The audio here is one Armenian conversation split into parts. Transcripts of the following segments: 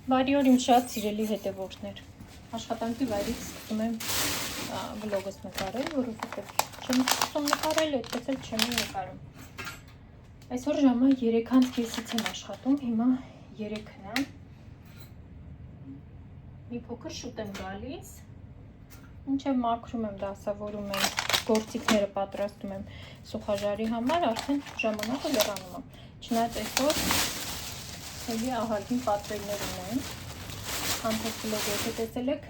Բարի օր իմ շատ սիրելի հետևորդներ։ Աշխատանքի վայրից սկսում եմ վլոգս նկարել, որովհետև չեմ սկսում նկարել, այդպես էլ չեմ նկարում։ Այսօր ժամը 3:30-ից եմ աշխատում, հիմա 3-ն է։ Մի փոքր շուտ եմ գալիս, մինչև մաքրում եմ, դասավորում եմ, գործիքները պատրաստում եմ սուխաժարի համար, արդեն ժամանակը լրանում է։ Չնայած այսօր էլի ահագին պատվերներ ունեմ, անթես վլոգը եթե տեսել եք,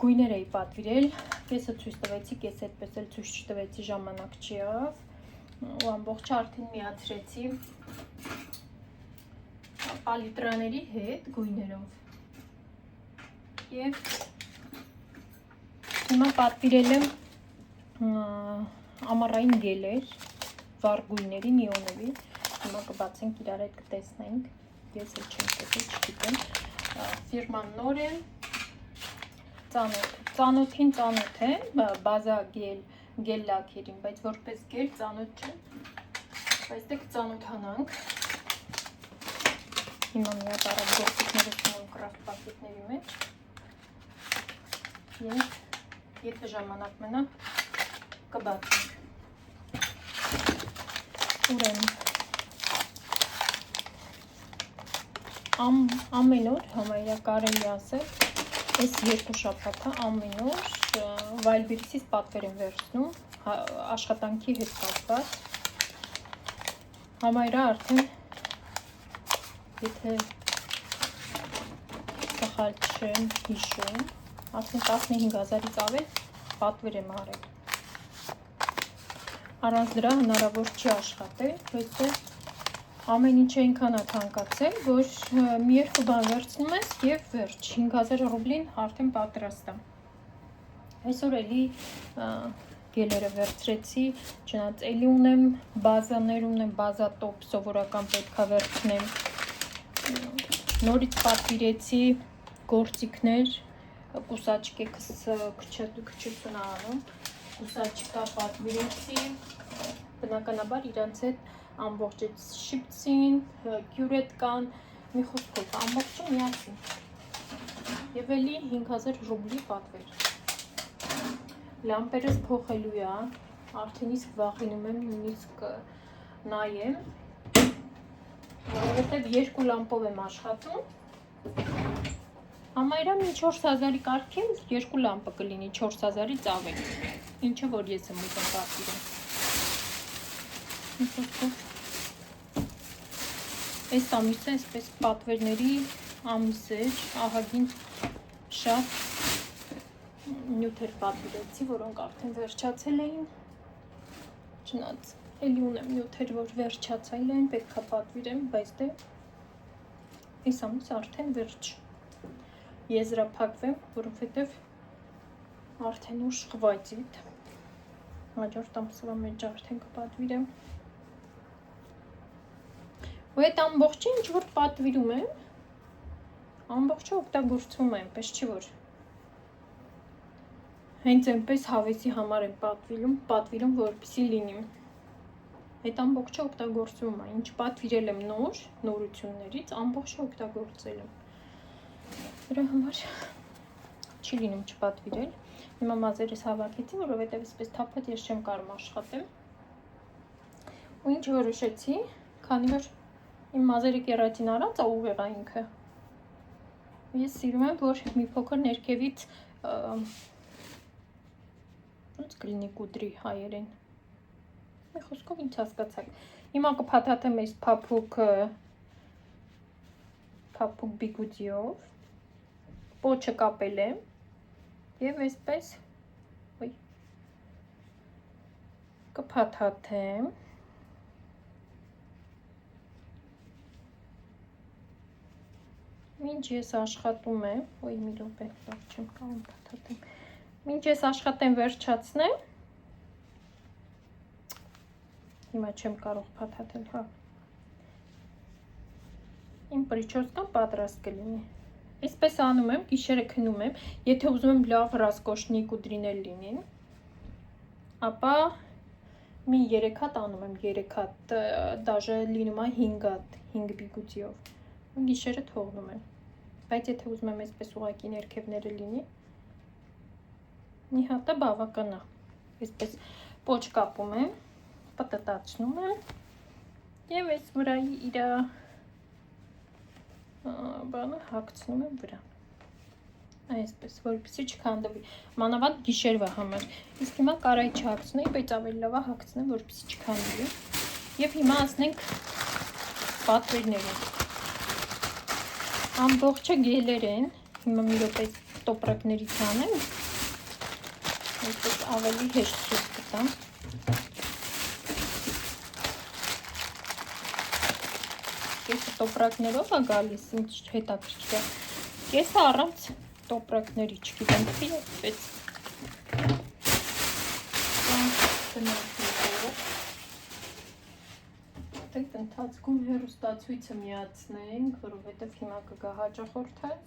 գույներ էի պատվիրել, կեսը ցույց տվեցի, կեսը այդպես էլ ցույց չտվեցի, ժամանակ չի եղավ, ու ամբողջը արդեն միացրեցի պալիտրաների հետ գույներով, և հիմա պատվիրել եմ ամառային գելեր, վառ գույների, նիոնովի, հիմա կբացենք իրար հետ կտեսնենք, ես էլ չեմ տեսել, չգիտեմ, ֆիրման նոր է, ծանոթին ծանոթ է, բազա գել լաքերին, բայց որպես գել ծանոթ չեմ, բայց դեք ծանոթանանք, հիմա միատ առած գործիքները սնում կրաֆտ պակետների մեջ, և եթե ժամանակ մնա կբացենք, ուրեմն, ամեն օր համարյա կարելի ասել, այս երկու շաբաթը ամեն օր Wildberries-ից պատվեր եմ վերցնում, աշխատանքի հետ կապված, համարյա արդեն, եթե սխալ չեմ հիշում, ասեն 15,000-ից ավել պատվեր եմ արել, առանց դրա հնարավոր չի աշխատել, բայց ամեն ինչ այնքան է թանկացել, որ մի երկու բան վերցնում ես և վերջ, 5,000 ռուբլին արդեն պատրաստ է։ Այսօր էլի գելերը վերցրեցի, չնայած էլի ունեմ բազաներ, ունեմ բազա տոպ, սովորական պետք է վերցնեմ, նորից պատվիրեցի գործիքներ, կուսաչկ է քչություն անում, կուսաչկա պատվիրեցի, բնականաբար իրանց հետ ամբողջ այդ շիպցին, կյուրետ կան, մի խոսքով, ամբողջը միասին, և էլի 5,000 ռուբլի պատվեր, լամպերս փոխելու է, արդեն իսկ վախենում եմ, նույնիսկ նայեմ, որովհետև երկու լամպով եմ աշխատում, համարյա մինչ 4,000-ի կարգին երկու լամպը կլինի 4,000-ից ավել, ինչը որ ես եմ ուզում պատվիրեմ, մի խոսքով, այս ամիսը այսպես պատվերների ամիս էր, ահագին շատ նյութեր պատվիրեցի, որոնք արդեն վերջացել էին, չնայած էլի ունեմ նյութեր, որ վերջացել են, պետք է պատվիրեմ, բայց դե այս ամիս արդեն վերջ, եզրափակվեմ, որովհետև արդեն ուշ խվայցիտ, հաջորդ ամսվա մեջ արդեն կպատվիրեմ, ու այդ ամբողջը ինչ որ պատվիրում եմ, ամբողջը օգտագործվում է, այնպես չի որ հենց այնպես հավեսի համար եմ պատվիրում, որպեսզի լինի, այդ ամբողջը օգտագործվում է, ինչ պատվիրել եմ նորություններից, ամբողջը օգտագործել եմ, դրա համար չի լինում չպատվիրել, հիմա մազերս հավաքեցի, որովհետև այսպես թափած ես չեմ կարող աշխատեմ, ու ինչ որոշեցի, քանի որ իմ մազերը կերատին առած ուղեղ է ինքը, ես սիրում եմ, որ մի փոքր ներքևից ոնց կլինի կուդրի հայերեն, մի խոսքով ինչ հասկացաք, հիմա կփաթաթեմ այս փափուկ բիգուդիով, պոչը կապել եմ, և այսպես կփաթաթեմ, մինչ ես աշխատում եմ, մի րոպե, լավ չեմ կարող փաթաթեմ, մինչ ես աշխատեմ վերջացնեմ, հիմա չեմ կարող փաթաթել, հա, իմ պրիչոսկան պատրաստ կլինի, այսպես անում եմ, գիշերը քնում եմ, եթե ուզում եմ լավ ռասկոշնի կուդրիներ լինին, ապա մի 3 հատ անում եմ, 3 հատ, դաժե լինում է 5 հատ, 5 բիգուդիով, Գիշերը թողնում եմ, բայց եթե ուզում եմ այսպես ուղղակի ներքևները լինի, մի հատը բավականա, այսպես պոչ կապում եմ, պտտացնում եմ և այս վրայի իր բանը հագցնում եմ վրա, այսպես, որպեսզի չքանդվի, մանավանդ գիշերվա համար, իսկ հիմա կարայի չհագցնեի, բայց ավելի լավ է հագցնեմ, որպեսզի չքանդվի, և հիմա ասնենք պատվերներին, ամբողջը գելեր են, հիմա մի րոպե տոպրակներից անեմ, այսպես ավելի հեշտ ցույց կտամ, կեսը տոպրակներով է գալիս, ինչ հետաքրքիր է, կեսը առանց տոպրակների, չգիտեմ, թի այդպես ընթացքում հեռուստացույցը միացնենք, որովհետև հիմա կգա հաճախորդած,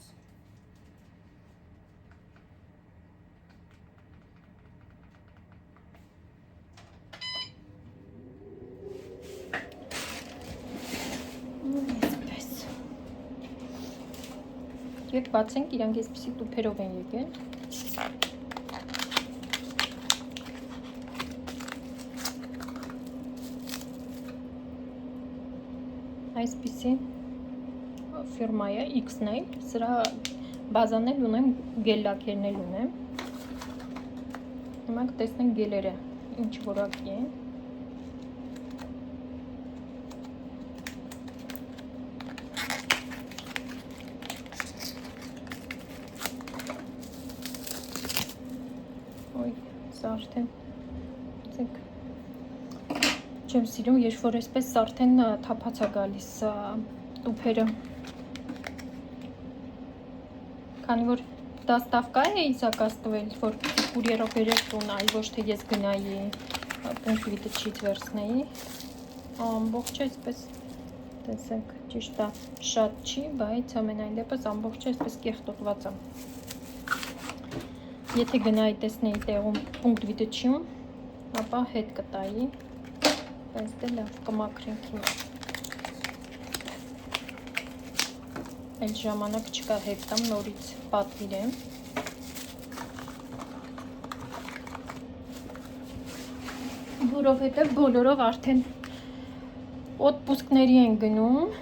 և բացենք, իրանք այսպիսի տուփերով են եկել, այսպիսի ֆիրմա է, X-Nail, սրա բազանել ունեմ, գել լաքերնել ունեմ, հիմա կտեսնենք գելերը, ինչ որակի են, արդեն չեմ սիրում, երբ որ այսպես արդեն թափած է գալիս տուփերը, քանի որ դաստավկա է իզակաց տվել, որ կուրիերով բերել տուն, այլ ոչ թե ես գնայի պունկտ վիդչից վերցնեի, ամբողջը այսպես տեսեք, ճիշտ է, շատ չի, բայց ամենայն դեպս ամբողջը այսպես կեղտոտված է. Եթե գնայի տեսնեի տեղում պունկտ վիդչիում, ապա հետ կտայի, բայց դե լավ կմաքրենք հիմա. Էլ ժամանակ չկա հետ տամ, նորից պատվիրեմ. Որովհետև բոլորով արդեն օտպուսկների են գնում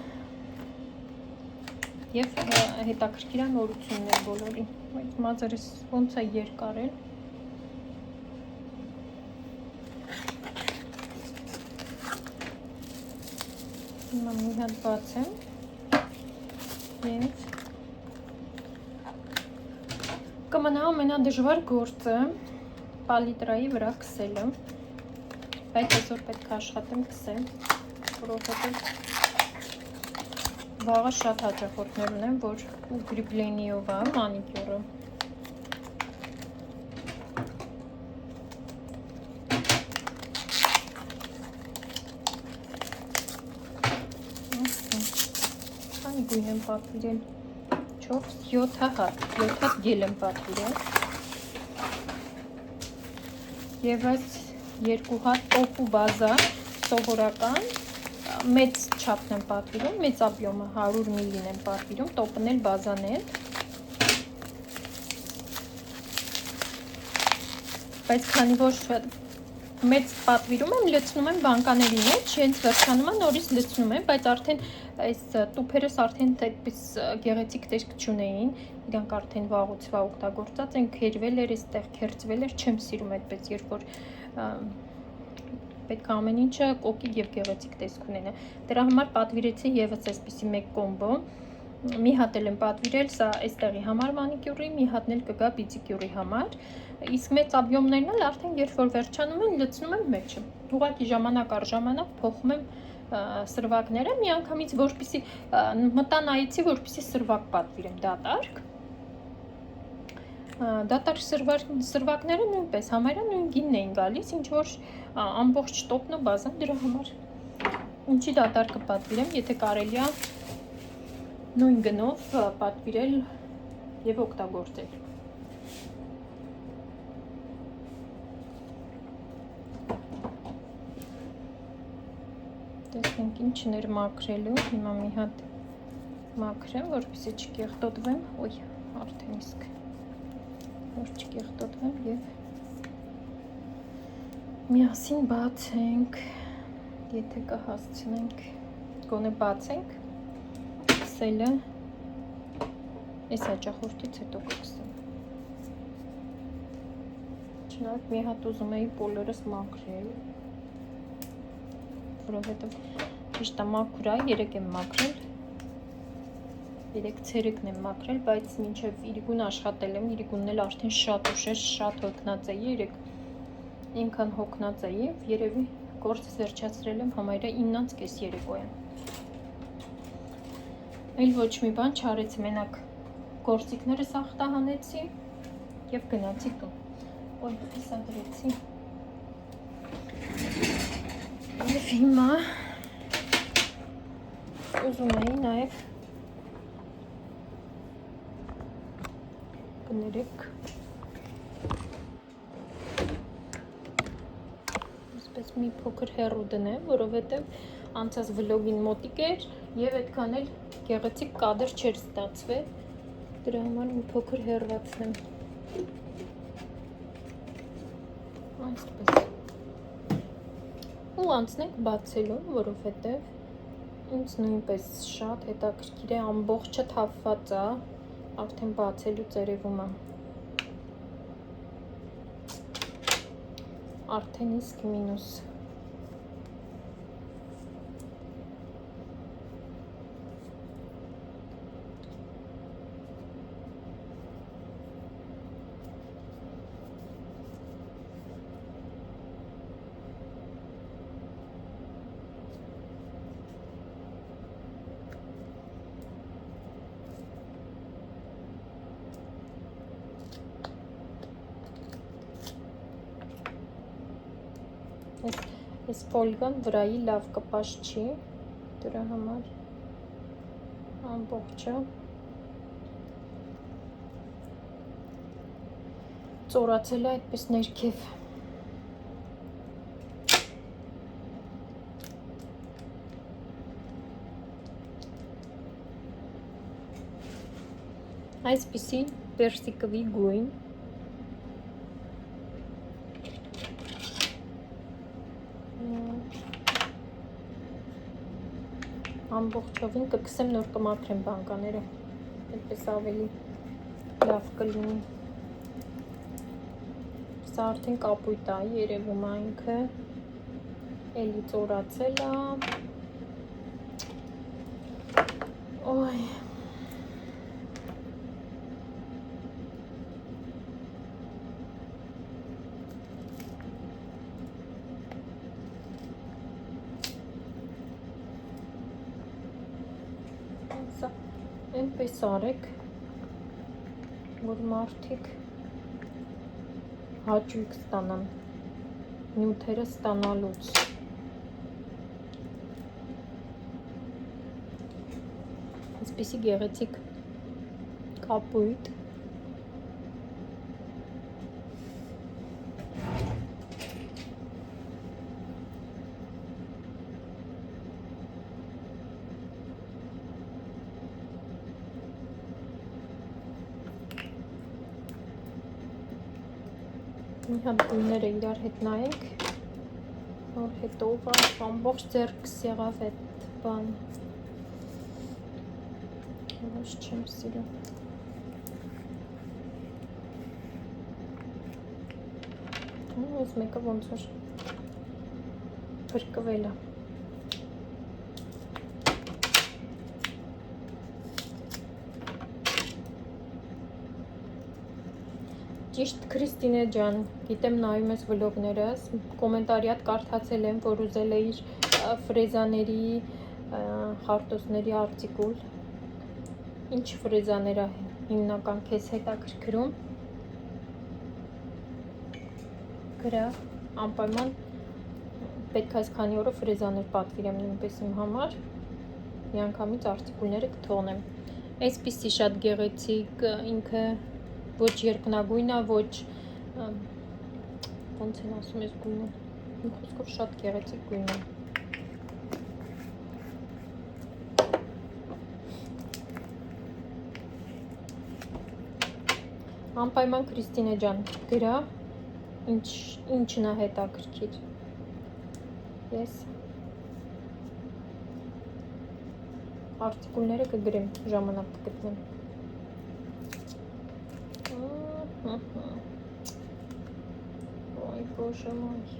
և հետաքրքիր նորություններ բոլորի, բայց մազերս ոնց է երկարել, հիմա մի հատ բացեմ և կմնա ամենադժվար գործը պալիտրայի վրա քսելը, բայց այսօր պետք է աշխատեմ քսեմ, որովհետև վաղը շատ հաճախորդներ ունեմ, որ ուգրիպլենիով է մանիկյուրը, քանի գույն եմ պատվիրել, 4-7 հատ գել եմ պատվիրել և այս 2 հատ տոպ ու բազա սովորական մեծ չափն եմ պատվիրում, մեծ աբյոմը 100 միլին եմ պատվիրում, տոպն էլ բազան էլ, բայց քանի որ մեծ պատվիրում եմ, լցնում եմ բանկաների մեջ, հենց վերջանում նորից լցնում եմ, բայց արդեն այս տուփերս արդեն այդպես գեղեցիկ տեսք չունեին, իրանք արդեն վաղուց օգտագործած են, քերվել էր, այստեղ քերծվել էր, չեմ սիրում այդպես, երբ որ պետք է ամեն ինչը կոկիկ և գեղեցիկ տեսք ունենա, դրա համար պատվիրեցի ևս այսպիսի մեկ կոմբո, մի հատ էլ եմ պատվիրել, սա այստեղի համար մանիկյուրի, մի հատն էլ կգա պիդիկյուրի համար, իսկ մեծ աբյոմներն էլ արդեն երբ որ վերջանում են, լցնում եմ մեջը, ուղղակի ժամանակ առ ժամանակ փոխում եմ սրվակները, մի անգամից որպեսի մտա նայեցի, որպեսի սրվակ պատվիրեմ դատարկ, դատարկ սրվակները նույնպես համարյա նույն գինն էին գալիս, ինչ որ ամբողջ տոպն ու բազան դրա համար, ինչի դատարկը պատվիրեմ, եթե կարելի է նույն գնով պատվիրել և օգտագործել. Տեսնենք ինչն էր մաքրելու, հիմա մի հատ մաքրեմ, որպեսզի չկեղտոտվեմ, ոյ, արդեն իսկ որ չկեղտոտվեմ եւ միասին բացենք, եթե կհասցնենք, գոնե բացենք, սկսելը այս հաճախորդից հետո կսկսեմ։ Չնայած մի հատ ուզում էի բոլորս մաքրել, որովհետև ճիշտ է մաքուր է, 3 եմ մաքրել, 3 ցերեկն եմ մաքրել, բայց մինչև իրիկուն աշխատել եմ, իրիկունն էլ արդեն շատ ուշ էր, շատ հոգնած էի, 3 ինքան հոգնած էի, երևի գործս վերջացրել եմ համարյա 9:30 երեկոյան։ Էլ ոչ մի բան չարեցի, մենակ գործիքներս ախտահանեցի եւ գնացի տուն։ Ոյ, հեսա դրեցի։ Եվ հիմա ուզում էի նաև կներեք այսպես մի փոքր հեռու դնեմ, որովհետև անցած վլոգին մոտիկ էր եւ այդքան էլ գեղեցիկ կադր չէր ստացվել, դրա համար մի փոքր հեռացնեմ։ Այսպես ու անցնենք բացելուն, որովհետև ինձ նույնպես շատ հետաքրքիր է, ամբողջը թափված է, արդեն բացելուց երևում է արդեն իսկ մինուս։ Այս ֆոլգան վրայի լավ կպած չի, դրա համար ամբողջը ծորացել է այդպես ներքև։ Այսպիսի պերսիկովի գույն ամբողջովին կգցեմ, նոր կմաքրեմ բանկաները, այդպես ավելի լավ կլինի։ Սա արդեն կապույտ է, երևում է ինքը, էլի ծորացել է։ Ոյ։ Այնպես արեք, որ մարդիկ հաճույք ստանան նյութերը ստանալուց։ Այսպիսի գեղեցիկ կապույտ։ Մի հատ գույները իրար հետ նայենք, որ հետո ամբողջ ձեռքս եղավ այդ բան, ոչ չեմ սիրում։ Այս մեկը ոնց որ փրկվել է։ Ճիշտ Քրիստինե ջան, գիտեմ նայում ես վլոգներս, կոմենտարի հատ կարդացել եմ, որ ուզել էիր ֆրեզաների, խարտոզների արտիկուլ։ Ինչ ֆրեզաներ է հիմնական քեզ հետաքրքրում։ Գրա, անպայման պետք է այսքանի օրը ֆրեզաներ պատվիրեմ նույնպես իմ համար, միանգամից արտիկուլները կթողնեմ։ Այսպիսի շատ գեղեցիկ ինքը ոչ երկնագույն է, ոչ ոնց են ասում ես գույնը, մի խոսքով շատ գեղեցիկ գույն է։ Անպայման Քրիստինե ջան, գրա, ինչն է հետաքրքիր։ Ես արտիկուլները կգրեմ, ժամանակ կգտնեմ։ Ой, боже мой։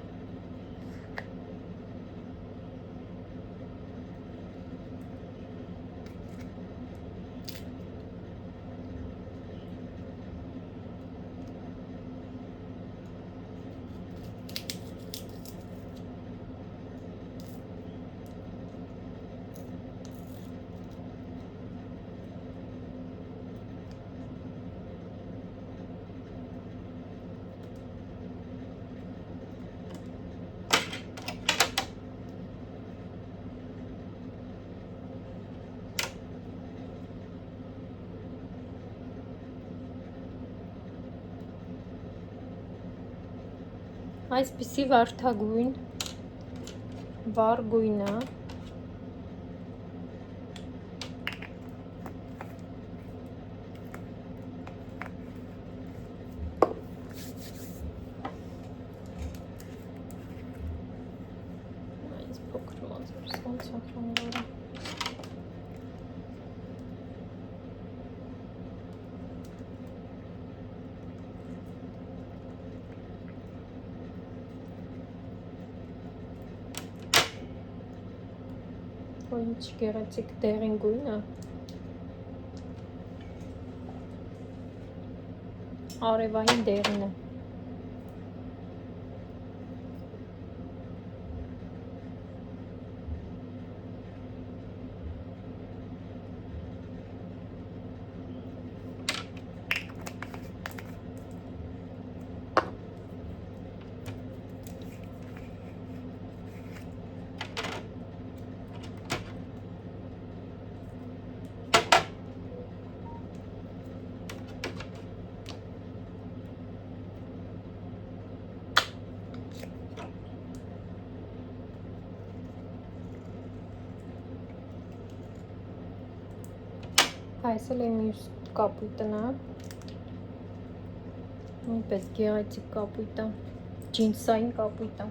Այսպիսի վարդագույն, վառ գույնը, այս փոքր մազերս ոնց է խանգարում։ Ինչ գեղեցիկ դեղին գույնը, արևային դեղին է։ Այս էլ է մյուս կապույտն է, նույնպես գեղեցիկ կապույտ է, ջինսային կապույտ է։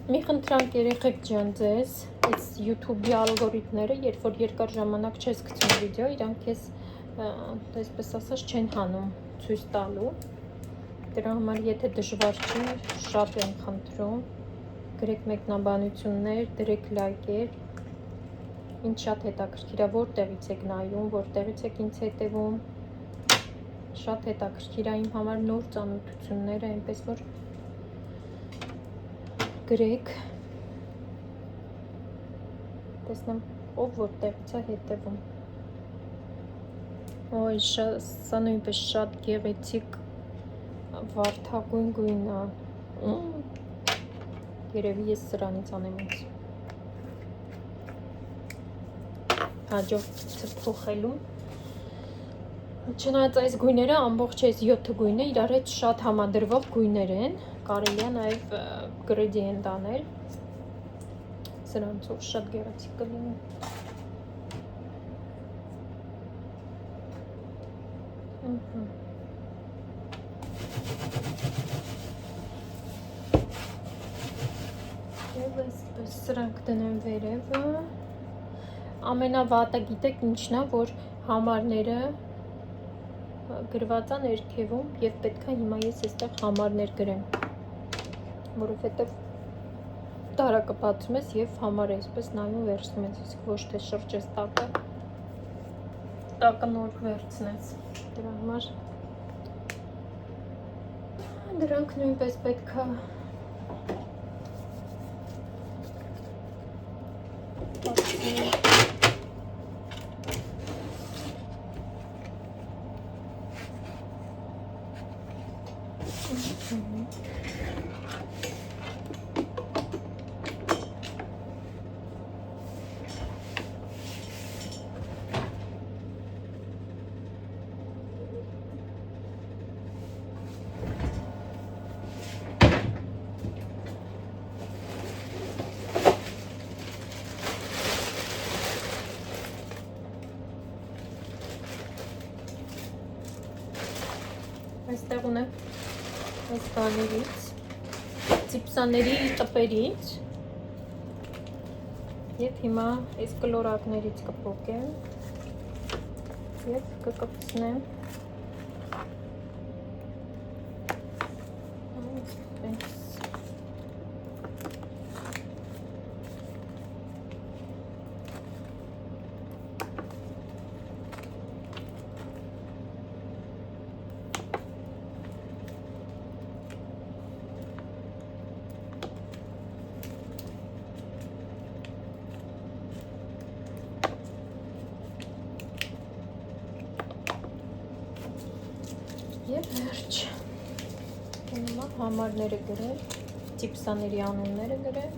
Մի խնդրանք երեխեք ջան ձեզ, այս YouTube-ի ալգորիթմները, երբ որ երկար ժամանակ չես գցում վիդեո, իրանք քեզ, այսպես ասած, չեն հանում ցույց տալու։ Դրա համար եթե դժվար չի, շատ եմ խնդրում, գրեք մեկնաբանություններ, դրեք լայքեր։ Ինձ շատ հետաքրքիր է, որտեղից եք նայում, որտեղից եք ինձ հետևում։ Շատ հետաքրքիր է իմ համար նոր ծանոթությունները, այնպես որ գրեք, տեսնեմ ով որտեղից է հետևում։ Ոյ, սա նույնպես շատ գեղեցիկ վարդագույն գույն է։ Երևի ես սրանից անեմ ինձ։ Հաջորդիցը փոխելու։ Չնայած այս գույները ամբողջ այս 7 գույնը իրար հետ շատ համադրվող գույներ են, կարելի է նաև գրեդիենտ անել, սրանցով շատ գեղեցիկ կլինի։ Եվ այսպես սրանք դնեմ վերևը։ Ամենավատը գիտեք ինչն է, որ համարները գրված է ներքևում եւ պետք է հիմա ես այստեղ համարներ գրեմ, որովհետեւ տարակը բացում ես եւ համարը այսպես նայում վերցնում ես, իսկ ոչ թե շրջես տակը նոր վերցնես։ Դրա համար դրանք նույնպես պետք է բացել։ այստեղ ունեմ այս բաներից, ծիպսաների տպերից և հիմա այս կլորակներից կպոկեմ և կկպցնեմ այսպես և վերջ հիմա համարները գրել, ծիպսաների անունները գրել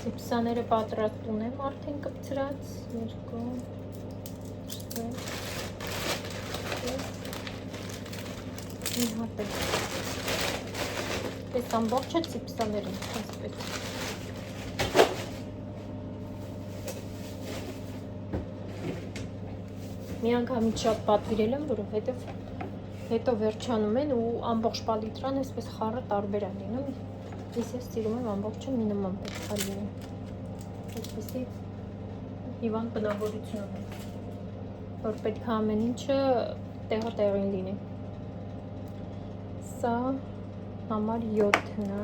ծիպսաները պատրաստ ունեմ արդեն կպցրած 2 3 հատ է այս ամբողջը ծիպսաներին այսպես մի անգամից շատ պատվիրել եմ, որովհետև հետո վերջանում են ու ամբողջ պալիտրան այսպես խառը տարբեր են լինում ես սիրում եմ ամբողջը մի նման պետք է լինի այսպեսի հիվանդ բնավորություն ունի որ պետք է ամեն ինչը տեղը տեղին լինի սա համար 7-ն է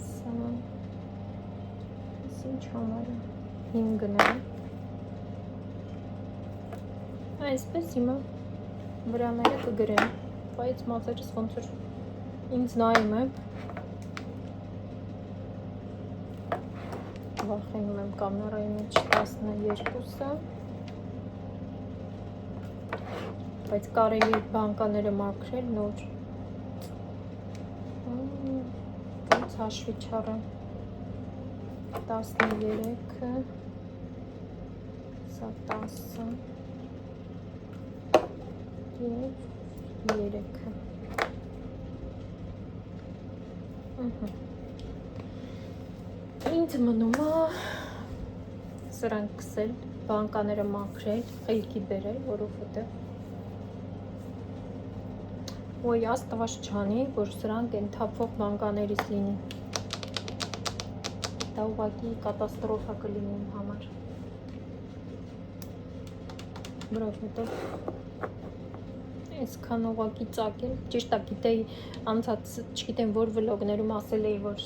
սա ինչ համար է 5-ն է այսպես հիմա վրաները կգրեմ բայց մազերս ոնց որ ինձ նայում եմ վախենում եմ կամերայի մեջ 12-ը բայց կարելի բանկաները մաքրել նոր ոնց հաշվի չառեմ 13-ը սա 10-ը և 3-ը ինձ մնում է սրանք կսել բանկաները մաքրել խելքի բերել որովհետև ոյ աստված չանի որ սրանք են թափվող բանկաներից լինի դա ուղղակի կատաստրոֆա կլինի իմ համար որովհետև այսքան ուղղակի ծակել ճիշտ է գիտեի անցած չգիտեմ որ վլոգներում ասել էի որ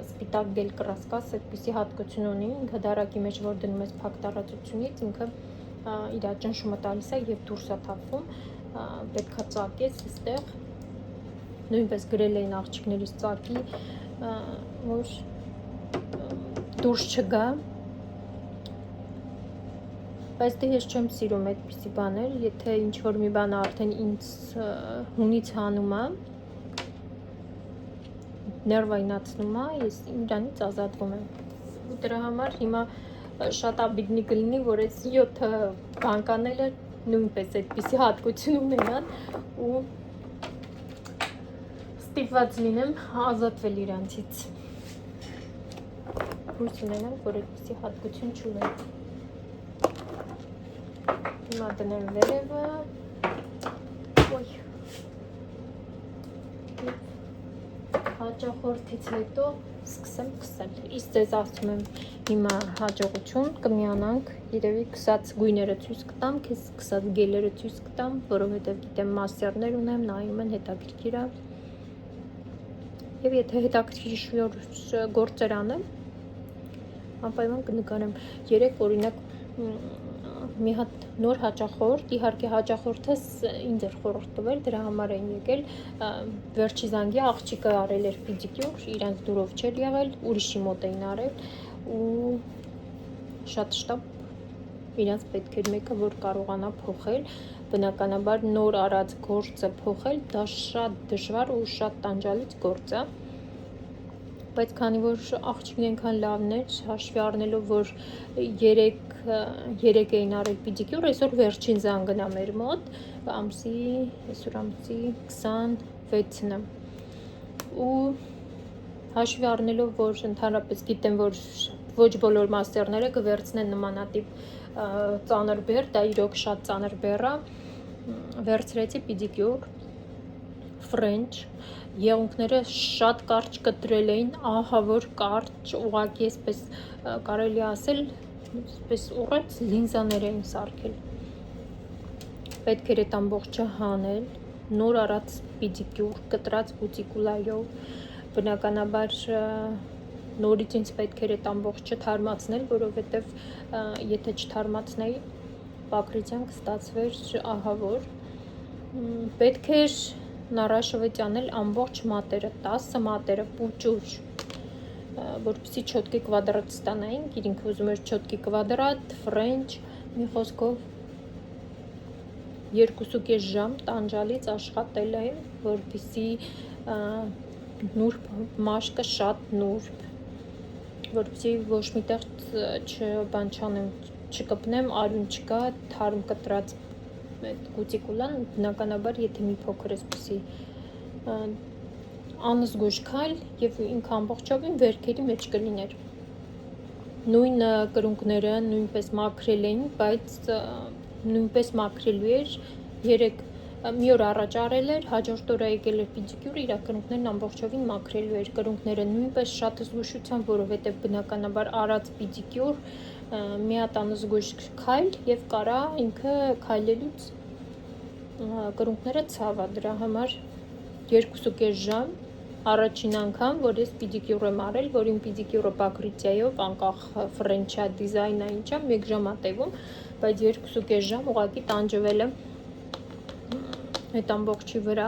սպիտակ գել կրասկաս այդպիսի հատկություն ունի ինքը դարակի մեջ որ դնում ես փակ տարածությունից ինքը իր ճնշումը տալիս է եւ դուրս է թափվում պետքա ծակես այստեղ նույնպես գրել էին աղջիկներից ծակի որ դուրս չգա բայց դե ես չեմ սիրում այդպիսի բաներ եթե ինչ որ մի բան արդեն ինձ հունից հանում է ներվայնացնում է ես իրանից ազատվում եմ ու դրա համար հիմա շատ աբիդնի կլինի որ այս 7 բանկաները նույնպես այդպիսի հատկություն ունենան ու ստիպված լինեմ ազատվել իրանցից հույս ունենամ որ այդպիսի հատկություն չունեն հիմա դնեմ վերևը ոյ հաճախորդից հետո սկսեմ քսել իսկ ձեզ ասում եմ հիմա հաջողություն կմիանանք երևի քսած գույները ցույց կտամ քեզ քսած գելերը ցույց կտամ որովհետև գիտեմ մասյարներ ունեմ նայում են հետաքրքիր է եւ եթե հետաքրքիր գործեր անեմ անպայման կնկարեմ երեք օրինակ մի հատ նոր հաճախորդ իհարկե հաճախորդս ինձ էր խորհուրդ տվել դրա համար էին եկել վերջի զանգի աղջիկը արել էր պեդիկյուր իրանց դուրով չէր եղել ուրիշի մոտ էին արել ու շատ շտապ իրանց պետք էր մեկը որ կարողանա փոխել բնականաբար նոր արած գործը փոխել դա շատ դժվար ու շատ տանջալից գործ է բայց քանի որ աղջիկն այնքան լավն էր, հաշվի առնելով, որ 3 էին արել պիդիկյուր, այսօր վերջին զանգն է մեր մոտ, այսօր ամսի 26-ն է, ու հաշվի առնելով, որ ընդհանրապես գիտեմ, որ ոչ բոլոր մաստերները կվերցնեն նմանատիպ ծանր բեռ, դա իրոք շատ ծանր բեռ է, վերցրեցի պիդիկյուր, ֆրենչ, եղունգները շատ կարճ կտրել էին, ահա որ կարճ, ուղղակի այսպես կարելի ասել, այսպես ուռեց լինզաներ էին սարքել, պետք էր այդ ամբողջը հանել, նոր արած պիդիկյուր, կտրած կուտիկուլայով, բնականաբար նորից ինձ պետք էր այդ ամբողջը թարմացնել, որովհետև եթե չթարմացնեի, Պակրիցյան կստացվեր ահա որ, պետք էր նարաշվետ անել ամբողջ մատերը, 10 մատերը պուճուր, որպեսզի չոտկի կվադրատ ստանայինք, ինքը ուզում էր չոտկի կվադրատ, ֆրենչ, մի խոսքով 2.5 ժամ տանջալից աշխատել եմ, որպեսզի նուրբ մաշկը շատ նուրբ, որպեսզի ոչ միտեղ բան չանեմ, չկպնեմ, արյուն չկա, թարմ կտրած կուտիկուլան, բնականաբար եթե մի փոքր էսպիսի անզգույշ քայլ եւ ինքը ամբողջովին վերքերի մեջ կլիներ, նույն կրունկները նույնպես մաքրել էին, բայց նույնպես մաքրելու էր 3 մի օր առաջ արել էր, հաջորդ օրը եկել էր պիդիկյուրը, իր կրունկներն ամբողջովին մաքրելու էր, կրունկները նույնպես շատ զգուշությամբ, որովհետև բնականաբար արած պիդիկյուր, մի հատ անզգույշ քայլ եւ կարա ինքը քայլելուց կրունկները ցավա, դրա համար 2.5 ժամ առաջին անգամ, որ ես պիդիկյուր եմ արել, որ իմ պիդիկյուրը Պակրիցիայով, անկախ ֆրենչա դիզայնա ինչա, 1 ժամ է տևում, բայց 2.5 ժամ ուղղակի տանջվել եմ այդ ամբողջի վրա,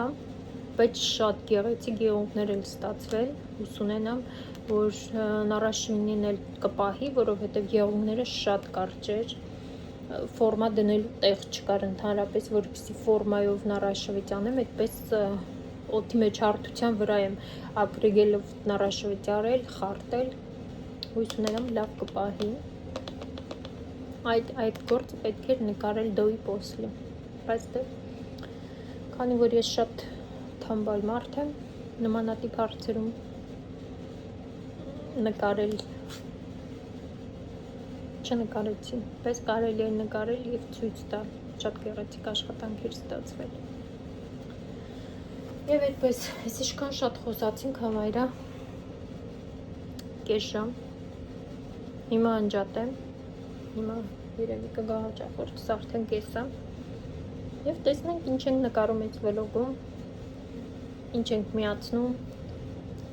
բայց շատ գեղեցիկ եղունգներ էլ ստացվել, հույս ունենամ, որ նարաշվինին էլ կպահի, որովհետև եղունգները շատ կարճ էր, ֆորմա դնելու տեղ չկար ընդհանրապես, որպեսզի ֆորմայով նարաշվետ անեմ, այդպես օդի մեջ հարթության վրա եմ ակրիգելով նարաշվետ արել, խարտել, հույս ունենամ լավ կպահի, այդ գործը պետք էր նկարել դոյի պոսլի, բայց դե քանի որ ես շատ թամբալ մարդ եմ, նմանատիպ հարցերում նկարել չնկարեցի, բայց կարելի է նկարել և ցույց տալ, շատ գեղեցիկ աշխատանք էր ստացվել։ Եվ այդպես, ես իշքան շատ խոսացինք հավայրա, կես ժամ, հիմա անջատեմ, հիմա երևի կգա հաճախորդս արդեն կեսա, և տեսնենք ինչ ենք նկարում այս վլոգում, ինչ ենք միացնում,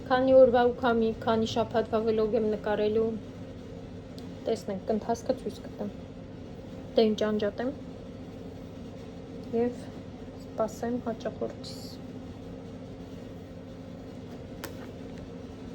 քանի օրվա ու քանի շաբաթվա վլոգ եմ նկարելու, տեսնենք, կընթացքը ցույց կտամ, դե ինչ անջատեմ և սպասեմ հաճախորդիս։